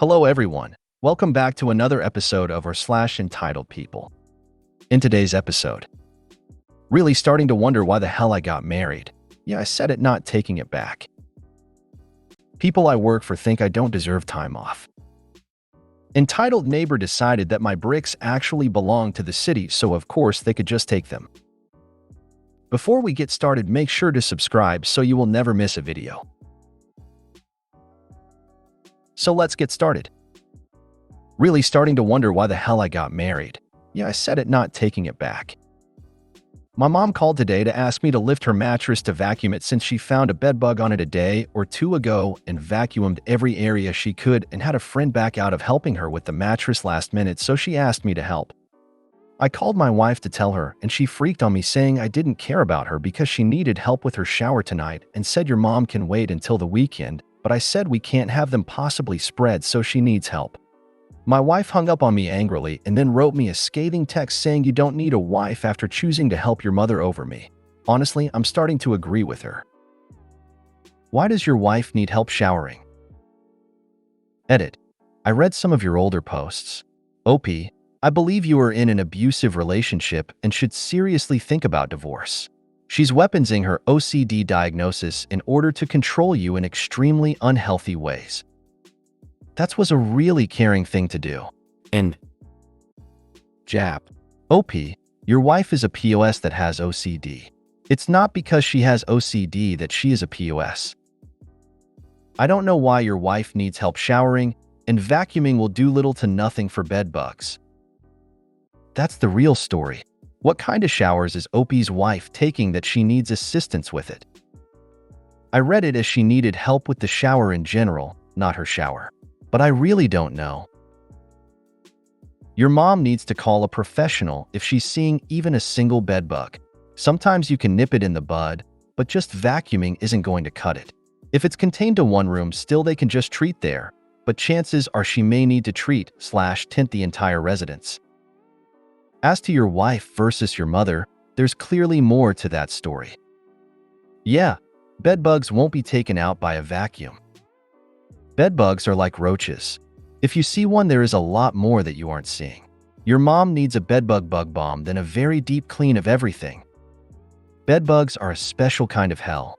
Hello everyone, welcome back to another episode of r/slash entitled people. In today's episode, really starting to wonder why the hell I got married. Yeah, I said it, not taking it back. People I work for think I don't deserve time off. Entitled neighbor decided that my bricks actually belong to the city, so of course they could just take them. Before we get started, make sure to subscribe so you will never miss a video. So let's get started. Really starting to wonder why the hell I got married. Yeah, I said it, not taking it back. My mom called today to ask me to lift her mattress to vacuum it since she found a bed bug on it a day or two ago and vacuumed every area she could and had a friend back out of helping her with the mattress last minute, so she asked me to help. I called my wife to tell her and she freaked on me, saying I didn't care about her because she needed help with her shower tonight and said your mom can wait until the weekend, but I said we can't have them possibly spread, so she needs help. My wife hung up on me angrily and then wrote me a scathing text saying you don't need a wife after choosing to help your mother over me. Honestly, I'm starting to agree with her. Why does your wife need help showering? Edit. I read some of your older posts. OP, I believe you are in an abusive relationship and should seriously think about divorce. She's weaponizing her OCD diagnosis in order to control you in extremely unhealthy ways. That was a really caring thing to do. And Jap. OP, your wife is a POS that has OCD. It's not because she has OCD that she is a POS. I don't know why your wife needs help showering, and vacuuming will do little to nothing for bed bugs. That's the real story. What kind of showers is OP's wife taking that she needs assistance with it? I read it as she needed help with the shower in general, not her shower. But I really don't know. Your mom needs to call a professional if she's seeing even a single bed bug. Sometimes you can nip it in the bud, but just vacuuming isn't going to cut it. If it's contained to one room, still they can just treat there, but chances are she may need to treat/tint the entire residence. As to your wife versus your mother, there's clearly more to that story. Yeah, bed bugs won't be taken out by a vacuum. Bed bugs are like roaches. If you see one, there is a lot more that you aren't seeing. Your mom needs a bedbug bug bomb, then a very deep clean of everything. Bed bugs are a special kind of hell.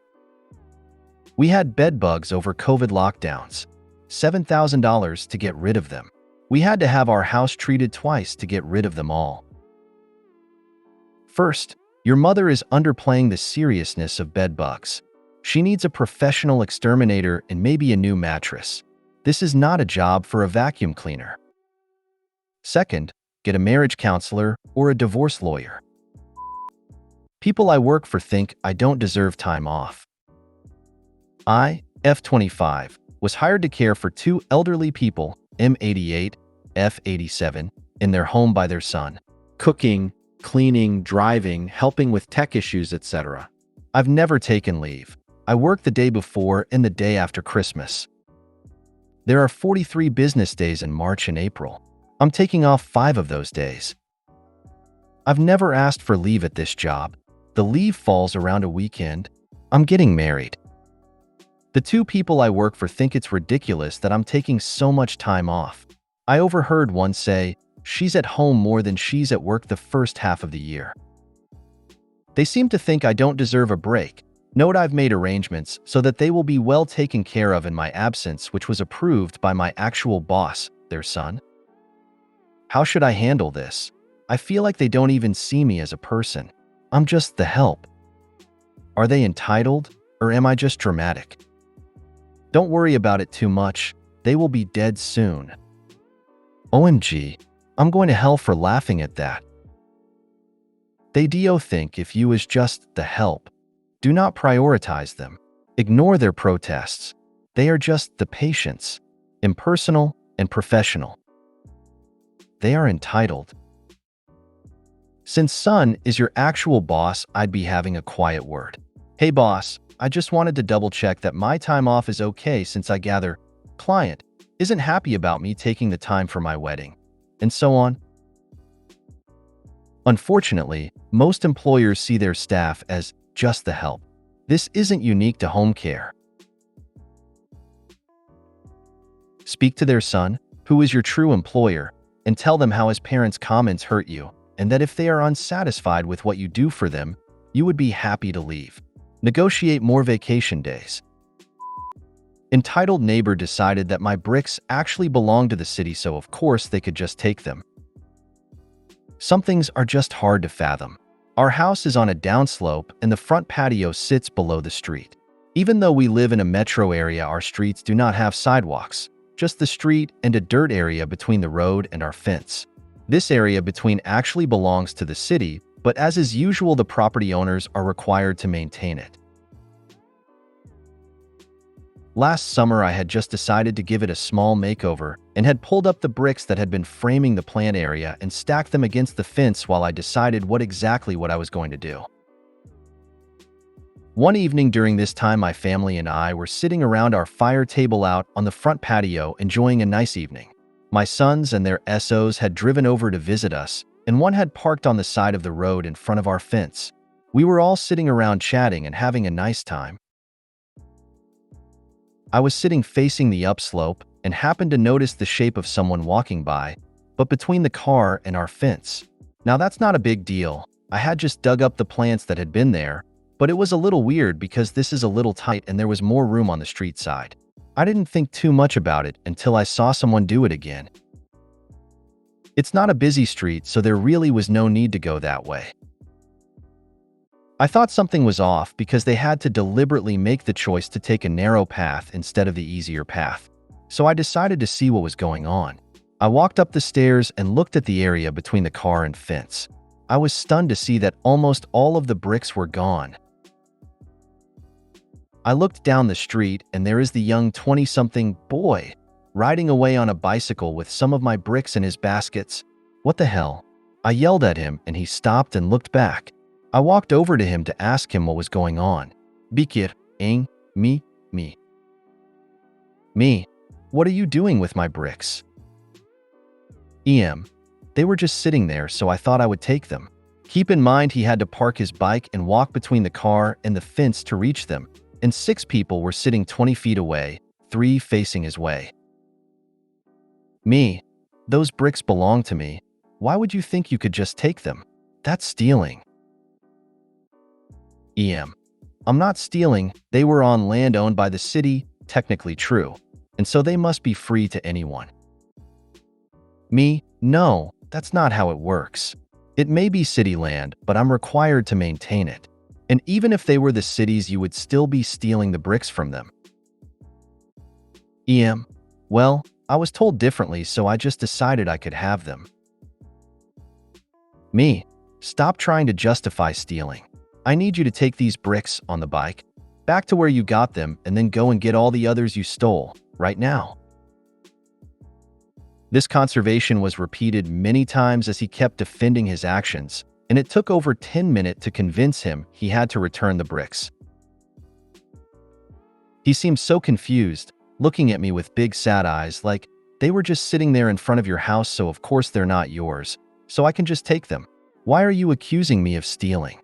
We had bed bugs over COVID lockdowns. $7,000 to get rid of them. We had to have our house treated twice to get rid of them all. First, your mother is underplaying the seriousness of bed bugs. She needs a professional exterminator and maybe a new mattress. This is not a job for a vacuum cleaner. Second, get a marriage counselor or a divorce lawyer. People I work for think I don't deserve time off. I, F25, was hired to care for two elderly people, M88, F87, in their home by their son. Cooking, cleaning, driving, helping with tech issues, etc. I've never taken leave. I work the day before and the day after Christmas. There are 43 business days in March and April. I'm taking off 5 of those days. I've never asked for leave at this job. The leave falls around a weekend. I'm getting married. The two people I work for think it's ridiculous that I'm taking so much time off. I overheard one say, she's at home more than she's at work the first half of the year. They seem to think I don't deserve a break. Note I've made arrangements so that they will be well taken care of in my absence, which was approved by my actual boss, their son. How should I handle this? I feel like they don't even see me as a person. I'm just the help. Are they entitled, or am I just dramatic? Don't worry about it too much. They will be dead soon. OMG, I'm going to hell for laughing at that. They do think if you is just the help. Do not prioritize them. Ignore their protests. They are just the patients, impersonal and professional. They are entitled. Since son is your actual boss, I'd be having a quiet word. Hey boss, I just wanted to double check that my time off is okay since I gather client isn't happy about me taking the time for my wedding, and so on. Unfortunately, most employers see their staff as just the help. This isn't unique to home care. Speak to their son, who is your true employer, and tell them how his parents' comments hurt you, and that if they are unsatisfied with what you do for them, you would be happy to leave. Negotiate more vacation days. Entitled neighbor decided that my bricks actually belonged to the city, so of course they could just take them. Some things are just hard to fathom. Our house is on a downslope and the front patio sits below the street. Even though we live in a metro area, our streets do not have sidewalks, just the street and a dirt area between the road and our fence. This area between actually belongs to the city, but as is usual, the property owners are required to maintain it. Last summer, I had just decided to give it a small makeover and had pulled up the bricks that had been framing the plant area and stacked them against the fence while I decided what I was going to do. One evening during this time, my family and I were sitting around our fire table out on the front patio enjoying a nice evening. My sons and their SOs had driven over to visit us, and one had parked on the side of the road in front of our fence. We were all sitting around chatting and having a nice time. I was sitting facing the upslope and happened to notice the shape of someone walking by, but between the car and our fence. Now that's not a big deal. I had just dug up the plants that had been there, but it was a little weird because this is a little tight and there was more room on the street side. I didn't think too much about it until I saw someone do it again. It's not a busy street, so there really was no need to go that way. I thought something was off because they had to deliberately make the choice to take a narrow path instead of the easier path. So I decided to see what was going on. I walked up the stairs and looked at the area between the car and fence. I was stunned to see that almost all of the bricks were gone. I looked down the street and there is the young 20-something boy riding away on a bicycle with some of my bricks in his baskets. What the hell? I yelled at him and he stopped and looked back. I walked over to him to ask him what was going on. Bikir, ing, me. Me, what are you doing with my bricks? They were just sitting there, so I thought I would take them. Keep in mind he had to park his bike and walk between the car and the fence to reach them, and 6 people were sitting 20 feet away, 3 facing his way. Me, those bricks belong to me. Why would you think you could just take them? That's stealing. I'm not stealing, they were on land owned by the city, technically true, and so they must be free to anyone. Me, no, that's not how it works. It may be city land, but I'm required to maintain it. And even if they were the city's, you would still be stealing the bricks from them. Well, I was told differently, so I just decided I could have them. Me, stop trying to justify stealing. I need you to take these bricks on the bike back to where you got them and then go and get all the others you stole right now. This conversation was repeated many times as he kept defending his actions, and it took over 10 minutes to convince him he had to return the bricks. He seemed so confused, looking at me with big sad eyes like, they were just sitting there in front of your house, so of course they're not yours, so I can just take them. Why are you accusing me of stealing?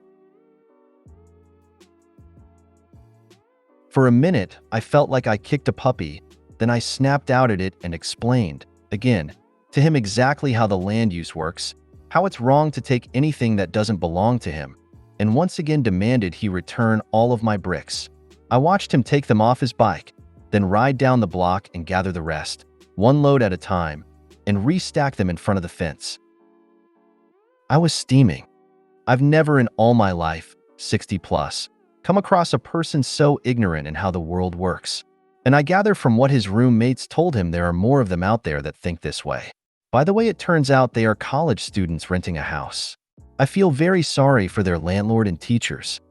For a minute, I felt like I kicked a puppy, then I snapped out at it and explained, again, to him exactly how the land use works, how it's wrong to take anything that doesn't belong to him, and once again demanded he return all of my bricks. I watched him take them off his bike, then ride down the block and gather the rest, one load at a time, and restack them in front of the fence. I was steaming. I've never in all my life, 60 plus, come across a person so ignorant in how the world works. And I gather from what his roommates told him there are more of them out there that think this way. By the way, it turns out they are college students renting a house. I feel very sorry for their landlord and teachers.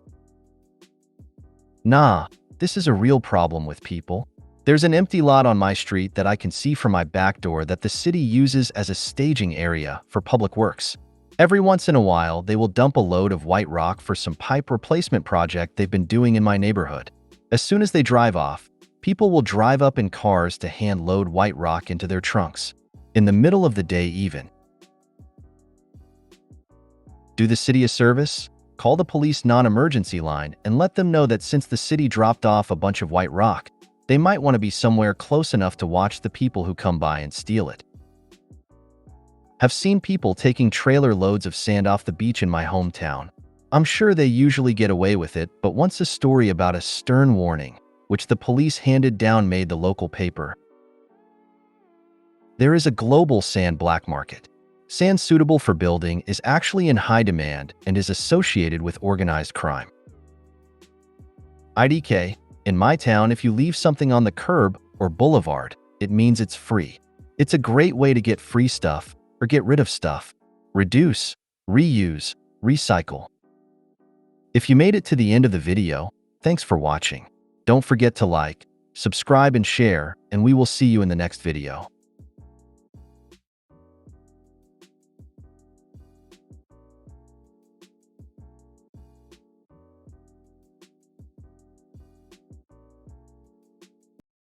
Nah, this is a real problem with people. There's an empty lot on my street that I can see from my back door that the city uses as a staging area for public works. Every once in a while, they will dump a load of white rock for some pipe replacement project they've been doing in my neighborhood. As soon as they drive off, people will drive up in cars to hand load white rock into their trunks. In the middle of the day even. Do the city a service? Call the police non-emergency line and let them know that since the city dropped off a bunch of white rock, They might want to be somewhere close enough to watch the people who come by and steal it. Have seen people taking trailer loads of sand off the beach in my hometown. I'm sure they usually get away with it, but once a story about a stern warning, which the police handed down, made the local paper. There is a global sand black market. Sand suitable for building is actually in high demand and is associated with organized crime. IDK, in my town, if you leave something on the curb or boulevard, it means it's free. It's a great way to get free stuff or get rid of stuff. Reduce, reuse, recycle. If you made it to the end of the video, thanks for watching. Don't forget to like, subscribe, and share, and we will see you in the next video.